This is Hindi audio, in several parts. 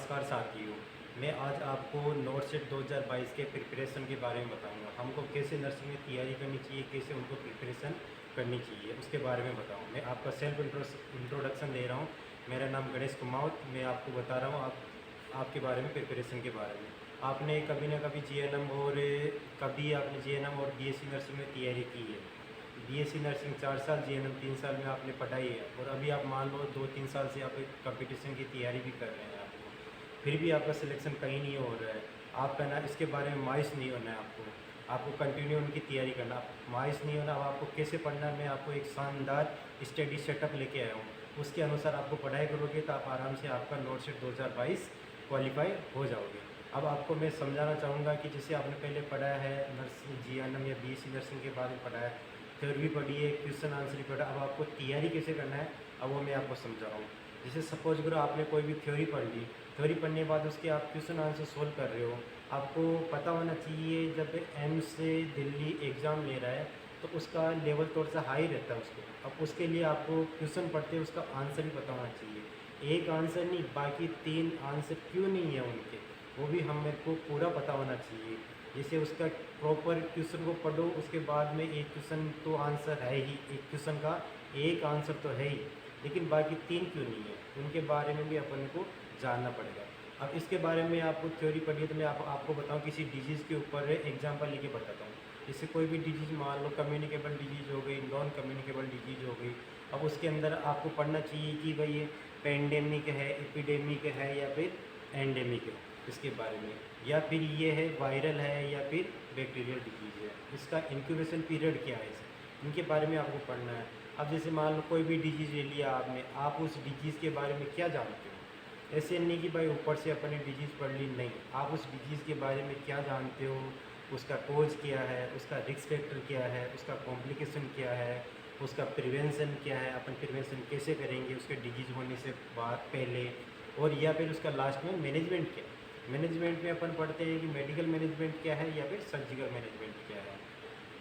नमस्कार साथियों, मैं आज आपको नोट सेट 2022 के प्रिपरेशन के बारे में बताऊंगा। हमको कैसे नर्सिंग में तैयारी करनी चाहिए, कैसे उनको प्रिपरेशन करनी चाहिए, उसके बारे में बताऊँ। मैं आपका सेल्फ इंट्रोडक्शन दे रहा हूँ। मेरा नाम गणेश कुमावत। मैं आपको बता रहा हूँ आपके बारे में, प्रिपरेशन के बारे में। आपने कभी ना कभी जीएनएम और बीएससी नर्सिंग में तैयारी की है। बीएससी नर्सिंग 4 साल, जीएनएम 3 साल में आपने पढ़ाई है, और अभी आप मान लो 2-3 साल से आप एक कंपटीशन की तैयारी भी कर रहे हैं। आपको फिर भी आपका सिलेक्शन कहीं नहीं हो रहा है। आपका ना इसके बारे में मायूस नहीं होना है। आपको कंटिन्यू उनकी तैयारी करना, मायूस नहीं होना। अब आपको कैसे पढ़ना है, मैं आपको एक शानदार स्टडी सेटअप लेके आया हूँ। उसके अनुसार आपको पढ़ाई करोगे तो आप आराम से आपका नोट सेट 2022 क्वालिफाई हो जाओगे। अब आपको मैं समझाना चाहूँगा कि जैसे आपने पहले पढ़ा है नर्सिंग, जीएनएम या बीएससी नर्सिंग के बारे में पढ़ा है, थ्योरी पढ़ी है, क्वेश्चन आंसर भी पढ़ा। अब आपको तैयारी कैसे करना है, अब वो मैं आपको समझा रहा हूँ। जैसे सपोज करो आपने कोई भी थ्योरी पढ़ ली, थ्योरी पढ़ने के बाद उसके आप क्वेश्चन आंसर सोल्व कर रहे हो। आपको पता होना चाहिए जब एम्स से दिल्ली एग्ज़ाम ले रहा है तो उसका लेवल थोड़ा सा हाई रहता है उसको। अब उसके लिए आपको क्वेश्चन पढ़ते उसका आंसर भी पता होना चाहिए। एक आंसर नहीं, बाकी 3 आंसर क्यों नहीं है उनके, वो भी हम मेरे को पूरा पता होना चाहिए। जैसे उसका प्रॉपर क्वेश्चन को पढ़ो, उसके बाद में एक क्वेश्चन तो आंसर है ही, एक क्वेश्चन का एक आंसर तो है ही, लेकिन बाकी 3 क्यों नहीं है, उनके बारे में भी अपन को जानना पड़ेगा। अब इसके बारे में आपको थ्योरी पढ़ी तो मैं आपको बताऊं, किसी डिजीज़ के ऊपर एग्जांपल लेके बताता हूँ। जैसे कोई भी डिजीज़ मान लो, कम्युनिकेबल डिजीज़ हो गई, नॉन कम्युनिकेबल डिजीज़ हो गई। अब उसके अंदर आपको पढ़ना चाहिए कि भाई ये पेंडेमिक है, एपिडेमिक है या फिर एंडेमिक है, इसके बारे में, या फिर ये है वायरल है या फिर बैक्टीरियल डिजीज़ है, इसका इंक्यूबेशन पीरियड क्या है, इनके बारे में आपको पढ़ना है। अब जैसे मान लो कोई भी डिजीज़ ले लिया आपने, आप उस डिजीज़ के बारे में क्या जानते हो। ऐसे नहीं कि भाई ऊपर से अपने डिजीज़ पढ़ ली, नहीं, आप उस डिजीज़ के बारे में क्या जानते हो, उसका कोज क्या है, उसका रिस्क फैक्टर क्या है, उसका कॉम्प्लिकेशन क्या है, उसका प्रिवेंशन क्या है, अपन प्रिवेंशन कैसे करेंगे उसके डिजीज़ होने से बाद पहले, और या फिर उसका लास्ट में मैनेजमेंट क्या है। मैनेजमेंट में अपन पढ़ते हैं कि मेडिकल मैनेजमेंट क्या है या फिर सर्जिकल मैनेजमेंट क्या है।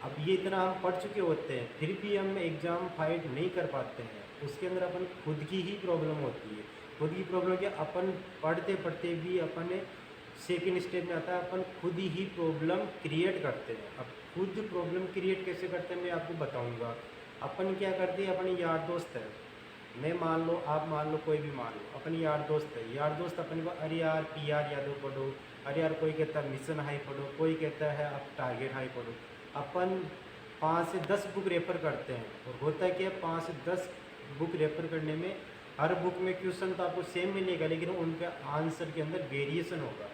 अब ये इतना हम पढ़ चुके होते हैं, फिर भी हम एग्ज़ाम फाइट नहीं कर पाते हैं। उसके अंदर अपन खुद की ही प्रॉब्लम होती है। खुद की प्रॉब्लम क्या, अपन पढ़ते पढ़ते भी अपन सेकेंड स्टेप में आता है, अपन खुद ही प्रॉब्लम क्रिएट करते हैं। अब खुद प्रॉब्लम क्रिएट कैसे करते हैं मैं आपको बताऊंगा। अपन क्या करते हैं, अपने यार दोस्त है, मैं मान लो, आप मान लो, कोई भी मान लो, अपनी यार दोस्त है, यार दोस्त अपने को, अरे यार पीआर यादव पढ़ो, अरे यार कोई कहता है मिशन हाई पढ़ो, कोई कहता है आप टारगेट हाई पढ़ो। अपन 5 से 10 बुक रेफ़र करते हैं, और होता है क्या, 5 से 10 बुक रेफ़र करने में हर बुक में क्वेश्चन तो आपको सेम मिलेगा, लेकिन उनका आंसर के अंदर वेरिएशन होगा।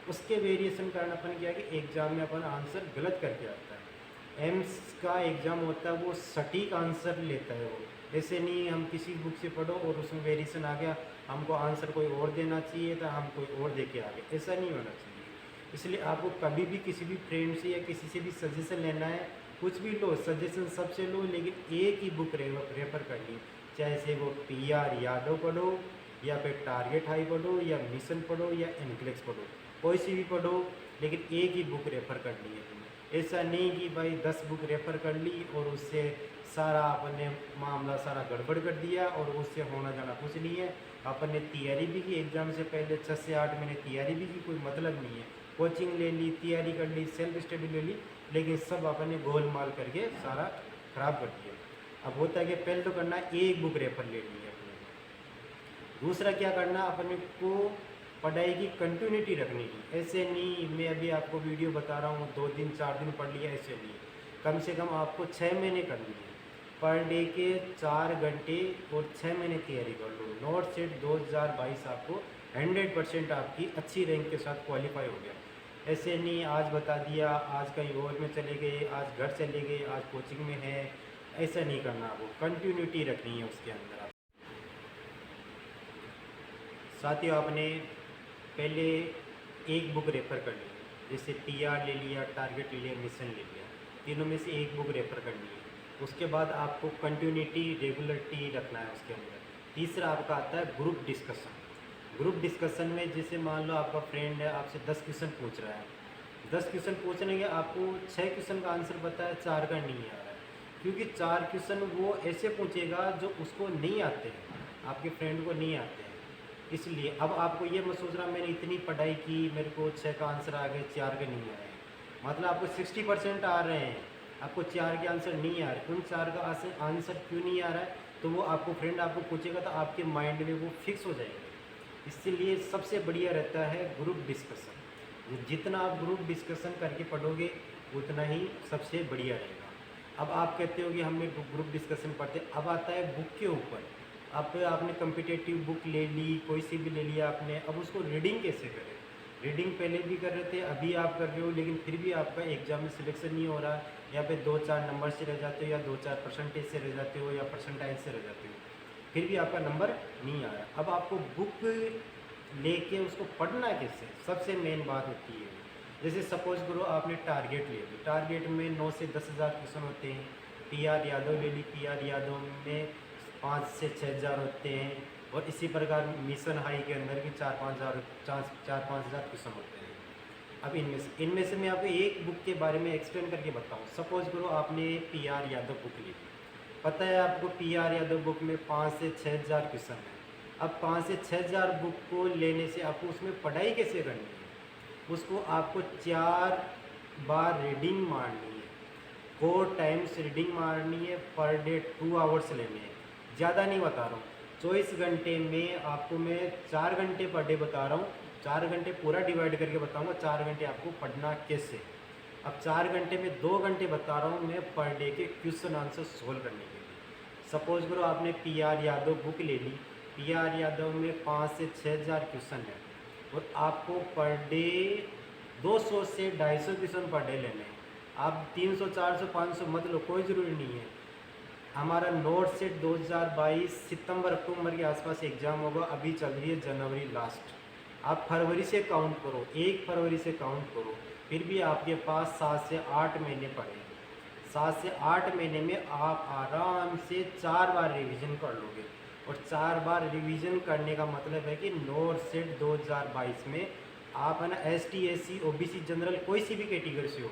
उसके वेरिएशन कारण अपन क्या है कि एग्ज़ाम में अपन आंसर गलत करके आता है। एम्स का एग्ज़ाम होता है वो सटीक आंसर लेता है। वो ऐसे नहीं हम किसी बुक से पढ़ो और उसमें वेरिएशन आ गया, हमको आंसर कोई और देना चाहिए था, हम कोई और दे के आ गए, ऐसा नहीं होना चाहिए। इसलिए आपको कभी भी किसी भी फ्रेंड से या किसी से भी सजेशन लेना है, कुछ भी लो, सजेशन सबसे लो, लेकिन एक ही बुक रेफ़र करनी, चाहे से वो पीआर यादव पढ़ो या फिर टारगेट हाई पढ़ो या मिशन पढ़ो या एनक्लेक्स पढ़ो, कोई सी भी पढ़ो, लेकिन एक ही बुक रेफ़र करनी है तुम्हें। ऐसा नहीं कि भाई 10 बुक रेफ़र कर ली और उससे सारा अपन ने मामला सारा गड़बड़ कर दिया और उससे होना जाना कुछ नहीं है। अपन ने तैयारी भी की, एग्ज़ाम से पहले 6 से 8 महीने तैयारी भी की, कोई मतलब नहीं है। कोचिंग ले ली, तैयारी कर ली, सेल्फ स्टडी ले ली, लेकिन सब अपन ने गोलमाल करके सारा ख़राब कर दिया। अब होता है कि पहले तो करना है एक बुक रेफ़र ले ली है अपने को। दूसरा क्या करना, अपने को पढ़ाई की कंटिन्यूटी रखनी की। ऐसे नहीं मैं अभी आपको वीडियो बता रहा हूँ 2 दिन 4 दिन पढ़ लिया, ऐसे नहीं, कम से कम आपको 6 महीने करनी है। पर डे के 4 घंटे और 6 महीने तैयारी कर लो। नोट सेट 2022 आपको 100% आपकी अच्छी रैंक के साथ क्वालिफाई हो गया। ऐसे नहीं आज बता दिया, आज कहीं और में चले गए, आज घर चले गए, आज कोचिंग में है, ऐसा नहीं करना। आपको कंटिन्यूटी रखनी है उसके अंदर। साथियों, आपने पहले एक बुक रेफ़र कर ली, जैसे पीआर ले लिया, टारगेट ले लिया, मिशन ले लिया, तीनों में से एक बुक रेफ़र करनी है। उसके बाद आपको कंटिन्यूटी, रेगुलरिटी रखना है उसके अंदर। तीसरा आपका आता है ग्रुप डिस्कशन। ग्रुप डिस्कशन में जैसे मान लो आपका फ्रेंड है, आपसे 10 क्वेश्चन पूछ रहा है, 10 क्वेश्चन पूछने के आपको 6 क्वेश्चन का आंसर पता है, 4 का नहीं आ रहा है, क्योंकि 4 क्वेश्चन वो ऐसे पूछेगा जो उसको नहीं आते हैं, आपके फ्रेंड को नहीं आते हैं। इसलिए अब आपको ये मत सोच रहा मैंने इतनी पढ़ाई की मेरे को 6 का आंसर आ गए 4 के नहीं आए, मतलब आपको 60% आ रहे हैं, आपको 4 के आंसर नहीं आ रहे। उन 4 का आंसर क्यों नहीं आ रहा है, तो वो आपको फ्रेंड आपको पूछेगा तो आपके माइंड में वो फिक्स हो जाएगा। इसलिए सबसे बढ़िया रहता है ग्रुप डिस्कशन। जितना आप ग्रुप डिस्कशन करके पढ़ोगे उतना ही सबसे बढ़िया रहेगा। अब आप कहते हो कि हमने ग्रुप डिस्कशन पढ़ते, अब आता है बुक के ऊपर। अब आपने कम्पिटेटिव बुक ले ली, कोई सी भी ले लिया आपने, अब उसको रीडिंग कैसे करें। रीडिंग पहले भी कर रहे थे, अभी आप कर रहे हो, लेकिन फिर भी आपका एग्जाम में सिलेक्शन नहीं हो रहा, या पे 2-4 नंबर से रह जाते हो, या 2-4 परसेंटेज से रह जाते हो, या परसेंटाइज से रह जाते हो, फिर भी आपका नंबर नहीं आ रहा। अब आपको बुक लेके उसको पढ़ना कैसे, सबसे मेन बात होती है। जैसे सपोज करो आपने टारगेट ले ली, टारगेट में 9 से 10,000 क्वेश्चन होते हैं। PR यादव ले ली, PR यादव में 5 से 6,000 होते हैं, और इसी प्रकार मिशन हाई के अंदर भी 4-5 हज़ार क्वेश्चन होते हैं। अब इनमें से मैं आपको एक बुक के बारे में एक्सप्लेन करके बताऊँ। सपोज करो आपने PR यादव बुक ली, पता है आपको PR यादव बुक में 5 से 6,000 क्वेश्चन है। अब 5 से 6,000 बुक को लेने से आपको उसमें पढ़ाई कैसे करनी है, उसको आपको 4 बार रीडिंग मारनी है, 4 टाइम्स रीडिंग मारनी है, पर डे 2 आवर्स लेने हैं। ज़्यादा नहीं बता रहा हूँ, 24 घंटे में आपको मैं 4 घंटे पर डे बता रहा हूँ, 4 घंटे पूरा डिवाइड करके बताऊँगा 4 घंटे आपको पढ़ना कैसे। अब 4 घंटे में 2 घंटे बता रहा हूँ मैं पर डे के क्वेश्चन आंसर सोल्व करने के लिए। सपोज करो आपने PR यादव बुक ले ली, PR यादव में 5 से 6,000 क्वेश्चन है, और आपको पर डे 200 से 250 क्वेश्चन पर डे लेने हैं। आप 300, 400, 500 मत लो, कोई ज़रूरी नहीं है। हमारा नोट सेट 2022 सितंबर अक्टूबर के आसपास एग्ज़ाम होगा, अभी चल रही है जनवरी लास्ट। आप फरवरी से काउंट करो, 1 फरवरी से काउंट करो, फिर भी आपके पास 7 से 8 महीने पड़े हैं। 7 से 8 महीने में आप आराम से 4 बार रिवीजन कर लोगे, और 4 बार रिवीजन करने का मतलब है कि नोट सेट 2022 में आप है ना ST SC OBC जनरल कोई सी भी कैटेगरी से हो,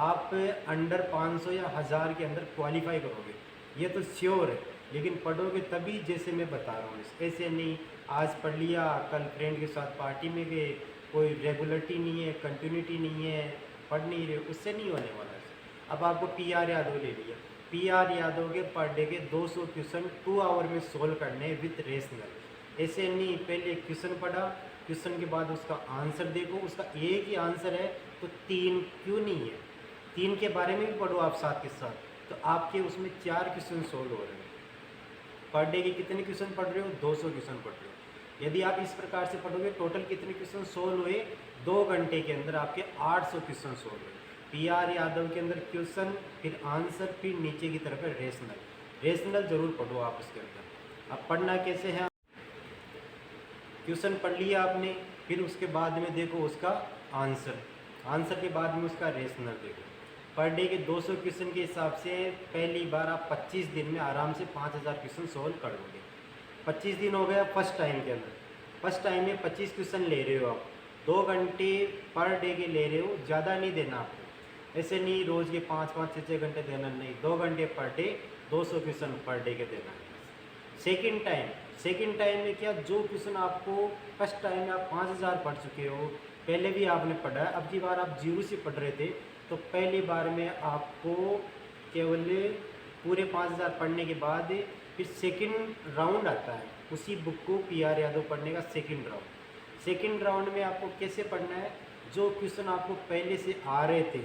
आप अंडर 500 या 1000 के अंदर क्वालिफाई करोगे, ये तो श्योर है। लेकिन पढ़ोगे तभी, जैसे मैं बता रहा हूँ, ऐसे नहीं आज पढ़ लिया कल फ्रेंड के साथ पार्टी में गए, कोई रेगुलरिटी नहीं है, कंटिन्यूटी नहीं है, पढ़ नहीं रहे, उससे नहीं होने वाला है। अब आपको PR यादव ले लिया, PR यादव के पर डे के 200 क्वेश्चन 2 आवर में सोल्व करने विथ रेशनल। ऐसे नहीं पहले क्वेश्चन पढ़ा, क्वेश्चन के बाद उसका आंसर देखो, उसका एक ही आंसर है तो 3 क्यों नहीं है, 3 के बारे में भी पढ़ो आप साथ के साथ, तो आपके उसमें 4 क्वेश्चन सोल्व हो रहे हैं। पर डे के कितने क्वेश्चन पढ़ रहे हो, 200 क्वेश्चन पढ़ रहे हो। यदि आप इस प्रकार से पढ़ोगे टोटल कितने क्वेश्चन सोल्व हुए, 2 घंटे के अंदर आपके 800 क्वेश्चन सोल्व हुए। PR यादव के अंदर क्वेश्चन, फिर आंसर, फिर नीचे की तरफ है रेशनल ज़रूर पढ़ो आप उसके अंदर। अब पढ़ना कैसे है, क्वेश्चन पढ़ लिया आपने, फिर उसके बाद में देखो उसका आंसर के बाद में उसका रेशनल देखो। पर डे के 200 क्वेश्चन के हिसाब से पहली बार आप 25 दिन में आराम से 5,000 क्वेश्चन सोल्व कर लोगे। 25 दिन हो गया फर्स्ट टाइम के अंदर, फर्स्ट टाइम में 25 क्वेश्चन ले रहे हो आप, 2 घंटे पर डे के ले रहे हो, ज़्यादा नहीं देना आपको, ऐसे नहीं रोज़ के 5-5, 6-6 घंटे देना नहीं, 2 घंटे per day 200 question per day के देना है। सेकेंड टाइम में क्या, जो क्वेश्चन आपको फर्स्ट टाइम में आप 5,000 पढ़ चुके हो, पहले भी आपने पढ़ा है, अब की बार आप 0 से पढ़ रहे थे, तो पहली बार में आपको केवल पूरे 5,000 पढ़ने के बाद फिर सेकंड राउंड आता है उसी बुक को PR यादव पढ़ने का सेकंड राउंड में आपको कैसे पढ़ना है, जो क्वेश्चन आपको पहले से आ रहे थे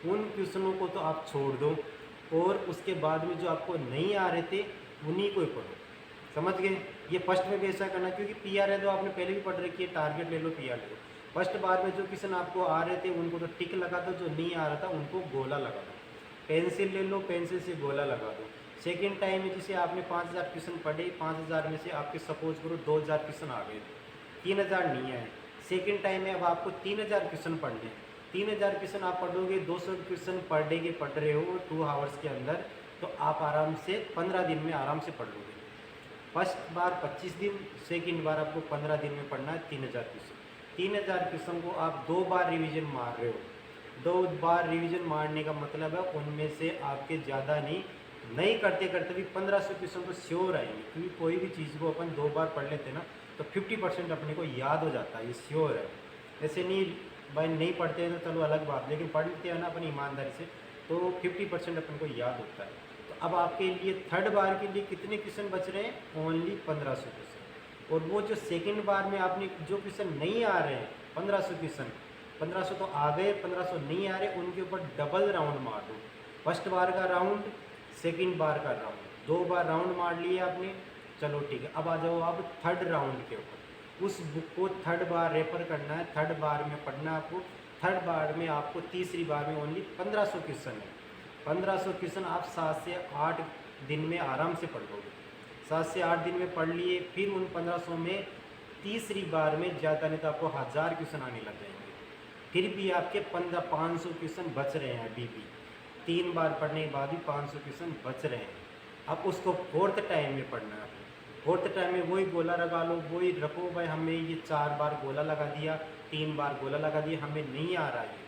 उन क्वेश्चनों को तो आप छोड़ दो, और उसके बाद में जो आपको नहीं आ रहे थे उन्हीं को ही पढ़ो। समझ गए, ये फर्स्ट में भी ऐसा करना, क्योंकि PR यादव आपने पहले भी पढ़ रखी है, टारगेट ले लो PR ले लो। फर्स्ट बार में जो क्वेश्चन आपको आ रहे थे उनको तो टिक लगा दो, जो नहीं आ रहा था उनको गोला लगा दो, पेंसिल ले लो, पेंसिल से गोला लगा दो। सेकंड टाइम में जिसे आपने 5,000 क्वेश्चन पढ़े, 5,000 में से आपके सपोज करो 2,000 क्वेश्चन आ गए, 3,000 नहीं आए। सेकंड टाइम में अब आपको 3,000 क्वेश्चन पढ़ने, 3,000 क्वेश्चन आप पढ़ोगे, 200 क्वेश्चन पर डे के पढ़ रहे हो 2 आवर्स के अंदर, तो आप आराम से 15 दिन में आराम से पढ़ लोगे। फर्स्ट बार 25 दिन, सेकंड बार आपको 15 दिन में पढ़ना है 3,000 क्वेश्चन। 3,000 क्वेश्चन को आप 2 बार रिवीजन मार रहे हो, 2 बार रिवीजन मारने का मतलब है उनमें से आपके ज़्यादा नहीं करते करते भी 1,500 क्वेश्चन तो श्योर आएंगे, क्योंकि कोई भी चीज़ को अपन 2 बार पढ़ लेते ना तो 50% अपने को याद हो जाता है, ये श्योर है। ऐसे नहीं भाई नहीं पढ़ते हैं तो चलो अलग बात, लेकिन पढ़ते हैं ना अपनी ईमानदारी से तो 50% अपने को याद होता है। तो अब आपके लिए थर्ड बार के लिए कितने क्वेश्चन बच रहे हैं? Only 1500 question. और वो जो सेकंड बार में आपने जो क्वेश्चन नहीं आ रहे हैं 1500 क्वेश्चन, 1500 तो आ गए, 1500 नहीं आ रहे, उनके ऊपर डबल राउंड मार दो। फर्स्ट बार का राउंड, सेकंड बार का राउंड, 2 बार राउंड मार लिए आपने। चलो ठीक है, अब आ जाओ आप थर्ड राउंड के ऊपर। उस बुक को थर्ड बार रेफर करना है, थर्ड बार में पढ़ना है आपको। थर्ड बार में आपको तीसरी बार में ओनली 1500 क्वेश्चन है। 1500 क्वेश्चन आप 7 से 8 दिन में आराम से पढ़ लोगे। 7 से 8 दिन में पढ़ लिए, फिर उन 1500 में तीसरी बार में ज़्यादा नहीं तो आपको 1000 क्वेश्चन आने लग जाएंगे। फिर भी आपके 500 क्वेश्चन बच रहे हैं अभी भी। 3 बार पढ़ने के बाद भी 500 क्वेश्चन बच रहे हैं। अब उसको फोर्थ टाइम में पढ़ना है आपको। फोर्थ टाइम में वही गोला लगा लो, वही रखो भाई हमें ये 4 बार गोला लगा दिया, 3 बार गोला लगा दिया, हमें नहीं आ रहा है।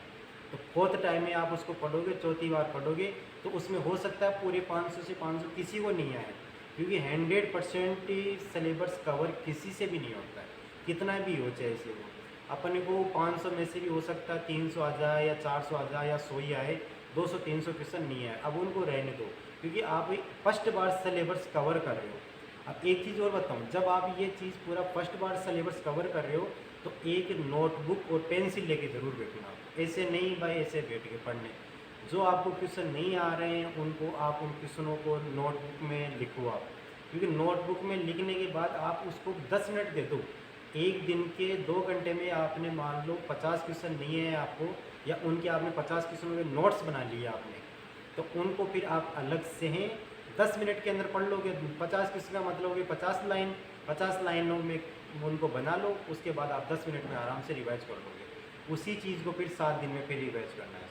तो फोर्थ टाइम में आप उसको पढ़ोगे, चौथी बार पढ़ोगे तो उसमें हो सकता है पूरे 500 से 500 किसी को नहीं आए, क्योंकि 100% सिलेबस कवर किसी से भी नहीं होता है, कितना भी हो चाहे से हो। अपने को 500 में से भी हो सकता है 300 आ जाए या 400 आ जाए या 100 ही आए, 200-300 क्वेश्चन नहीं आए। अब उनको रहने दो, क्योंकि आप फर्स्ट बार सिलेबस कवर कर रहे हो। अब एक चीज़ और बताऊँ, जब आप ये चीज़ पूरा फर्स्ट बार सिलेबस कवर कर रहे हो तो एक नोटबुक और पेंसिल लेके ज़रूर बैठना। ऐसे नहीं भाई ऐसे बैठ के पढ़ने। जो आपको क्वेश्चन नहीं आ रहे हैं उनको आप उन क्वेश्चनों को नोटबुक में लिखो आप, क्योंकि नोटबुक में लिखने के बाद आप उसको 10 मिनट दे दो। एक दिन के 2 घंटे में आपने मान लो 50 क्वेश्चन नहीं है आपको, या उनके आपने 50 क्वेश्चन के नोट्स बना लिए आपने, तो उनको फिर आप अलग से हैं 10 मिनट के अंदर पढ़ लोगे। 50 क्वेश्चन का मतलब होगी 50 लाइनों में उनको बना लो, उसके बाद आप 10 मिनट में आराम से रिवाइज कर लोगे। उसी चीज़ को फिर 7 दिन में फिर रिवाइज करना है।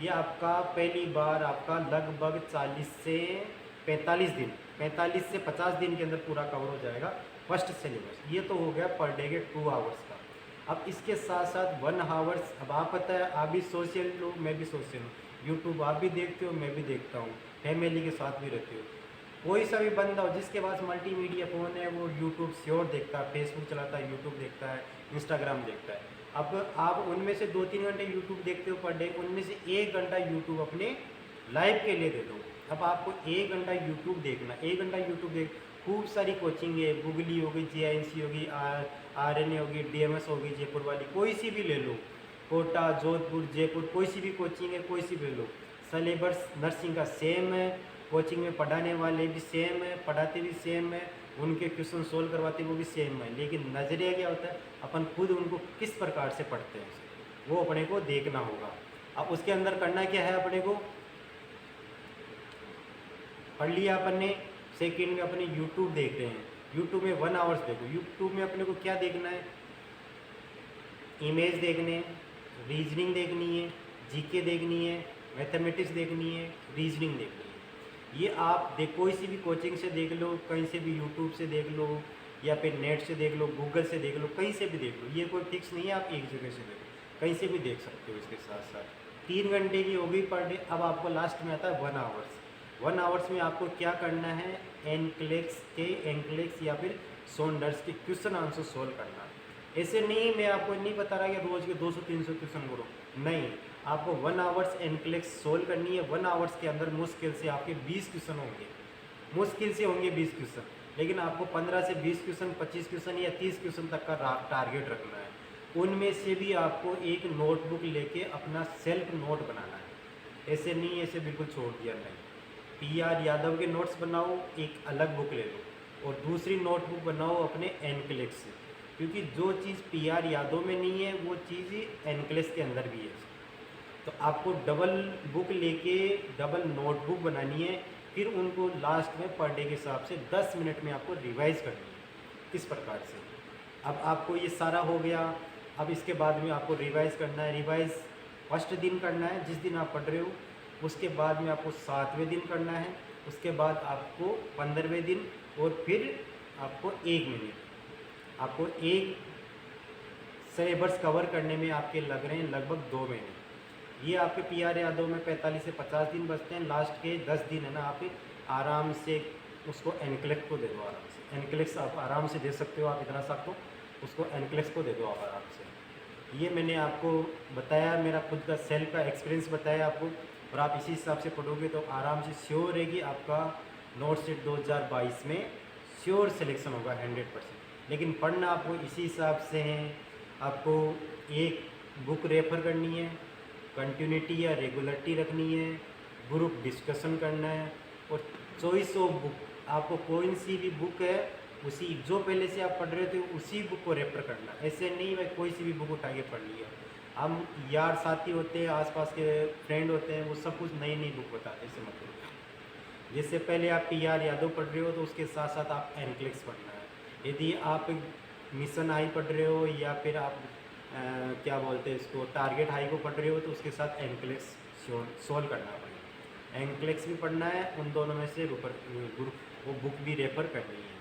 ये आपका पहली बार आपका लगभग 40 से 45 दिन, 45 से 50 दिन के अंदर पूरा कवर हो जाएगा फर्स्ट सिलेबस। ये तो हो गया पर डे के 2 आवर्स का। अब इसके साथ साथ 1 आवर्स, अब आप पता है आप भी सोशल लो, मैं भी सोशल हूँ, यूट्यूब आप भी देखते हो, मैं भी देखता हूँ, फैमिली के साथ भी रहते हो। कोई सा भी बंदा हो जिसके पास मल्टीमीडिया फ़ोन है वो यूट्यूब श्योर देखता है, फेसबुक चलाता है, यूट्यूब देखता है, इंस्टाग्राम देखता है। अब आप उनमें से 2-3 घंटे यूट्यूब देखते हो पर डे, उनमें से 1 घंटा यूट्यूब अपने लाइफ के लिए दे दो। अब आपको 1 घंटा यूट्यूब देखना, 1 घंटा यूट्यूब देख, खूब सारी कोचिंग है, गूगली होगी, JINC होगी, RNA होगी, DMS होगी, जयपुर वाली, कोई सी भी ले लो, कोटा, जोधपुर, जयपुर, कोई सी भी कोचिंग है, कोई सी भी ले लो। सिलेबस नर्सिंग का सेम है, कोचिंग में पढ़ाने वाले भी सेम है, पढ़ाते भी सेम है, उनके क्वेश्चन सोल्व करवाते वो भी सेम है, लेकिन नज़रिया क्या होता है, अपन खुद उनको किस प्रकार से पढ़ते हैं वो अपने को देखना होगा। अब उसके अंदर करना क्या है, अपने को पढ़ लिया अपन ने, सेकेंड में अपने यूट्यूब देख रहे हैं, यूट्यूब में 1 आवर्स देखो। यूट्यूब में अपने को क्या देखना है, इमेज देखने हैं, रीजनिंग देखनी है, GK देखनी है, मैथमेटिक्स देखनी है, रीजनिंग देखनी है। ये आप कोई सी भी कोचिंग से देख लो, कहीं से भी यूट्यूब से देख लो, या फिर नेट से देख लो, गूगल से देख लो, कहीं से भी देख लो। ये कोई फिक्स नहीं है आप एक जगह से देखो, कहीं से भी देख सकते हो। इसके साथ साथ 3 घंटे की हो गई पर डे। अब आपको लास्ट में आता है 1 आवर्स। 1 आवर्स में आपको क्या करना है, एनक्लेक्स या फिर सॉन्डर्स के क्वेश्चन आंसर सोल्व करना है। ऐसे नहीं, मैं आपको नहीं बता रहा कि रोज़ के 200-300 क्वेश्चन करो, नहीं, आपको 1 आवर्स एनक्लेक्स सोल्व करनी है। 1 आवर्स के अंदर मुश्किल से आपके 20 क्वेश्चन होंगे, मुश्किल से होंगे 20 क्वेश्चन, लेकिन आपको 15 से 20 क्वेश्चन, 25 क्वेश्चन या 30 क्वेश्चन तक का टारगेट रखना है। उनमें से भी आपको एक नोटबुक लेके अपना सेल्फ नोट बनाना है। ऐसे नहीं, ऐसे बिल्कुल छोड़ दिया नहीं। PR यादव के नोट्स बनाओ, एक अलग बुक ले लो, और दूसरी नोटबुक बनाओ अपने एनक्लेक्स से, क्योंकि जो चीज़ PR यादव में नहीं है वो चीज़ एनक्लेक्स के अंदर भी है। तो आपको डबल बुक लेके डबल नोटबुक बनानी है, फिर उनको लास्ट में पर डे के हिसाब से 10 मिनट में आपको रिवाइज़ करनी है। इस प्रकार से अब आपको ये सारा हो गया। अब इसके बाद में आपको रिवाइज़ करना है। रिवाइज़ फर्स्ट दिन करना है जिस दिन आप पढ़ रहे हो, उसके बाद में आपको 7वें दिन करना है, उसके बाद आपको 15वें दिन, और फिर आपको 1 मिनट, आपको एक सिलेबस कवर करने में आपके लग रहे हैं लगभग 2 महीने। ये आपके PR यादव में 45 से 50 दिन बचते हैं। लास्ट के 10 दिन है ना, आप आराम से उसको एनक्लेक्स को दे दो आराम से। एनक्लेक्स आप आराम से दे सकते हो, आप इतना सा तो उसको एनक्लेक्स को दे दो आप आराम से। ये मैंने आपको बताया, मेरा खुद का सेल्फ का एक्सपीरियंस बताया आपको, और आप इसी हिसाब से पढ़ोगे तो आराम से श्योर रहेगी आपका नोट सेट 2022 में श्योर सिलेक्शन होगा 100%। लेकिन पढ़ना आपको इसी हिसाब से है, आपको एक बुक रेफर करनी है, कंटिन्यूटी या रेगुलरिटी रखनी है, ग्रुप डिस्कशन करना है, और चॉइस ऑफ बुक, आपको कौन सी भी बुक है उसी जो पहले से आप पढ़ रहे थे उसी बुक को रेफर करना। ऐसे नहीं भाई कोई सी भी बुक उठा के पढ़ लिया। हम यार साथी होते हैं, आसपास के फ्रेंड होते हैं, वो सब कुछ नई नई बुक बताते हैं, ऐसे मतलब जिससे पहले आप यार यादव पढ़ रहे हो तो उसके साथ साथ आप एनक्लेक्स पढ़ना है। यदि आप मिशन हाई पढ़ रहे हो या फिर आप क्या बोलते हैं इसको टारगेट हाई को पढ़ रहे हो तो उसके साथ एनक्लेक्स सोल्व करना पड़ेगा। एनक्लेक्स भी पढ़ना है, उन दोनों में से ग्रुप वो बुक भी रेफर करनी है।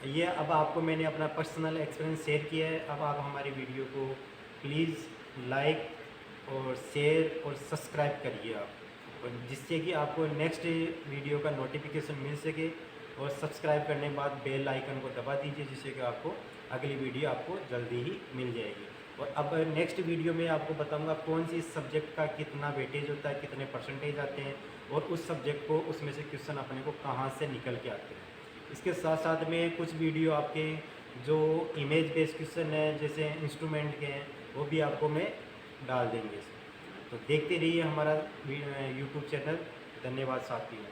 ये अब आपको मैंने अपना पर्सनल एक्सपीरियंस शेयर किया है। अब आप हमारी वीडियो को प्लीज़ लाइक और शेयर और सब्सक्राइब करिए आप, और जिससे कि आपको नेक्स्ट वीडियो का नोटिफिकेशन मिल सके, और सब्सक्राइब करने के बाद बेल आइकन को दबा दीजिए जिससे कि आपको अगली वीडियो आपको जल्दी ही मिल जाएगी। और अब नेक्स्ट वीडियो में आपको बताऊंगा कौन सी सब्जेक्ट का कितना वेटेज होता है, कितने परसेंटेज आते हैं, और उस सब्जेक्ट को उसमें से क्वेश्चन अपने को कहाँ से निकल के आते हैं। इसके साथ साथ में कुछ वीडियो आपके जो इमेज बेस्ड क्वेश्चन है जैसे इंस्ट्रूमेंट के हैं वो भी आपको मैं डाल देंगे। तो देखते रहिए हमारा यूट्यूब चैनल। धन्यवाद साथियों।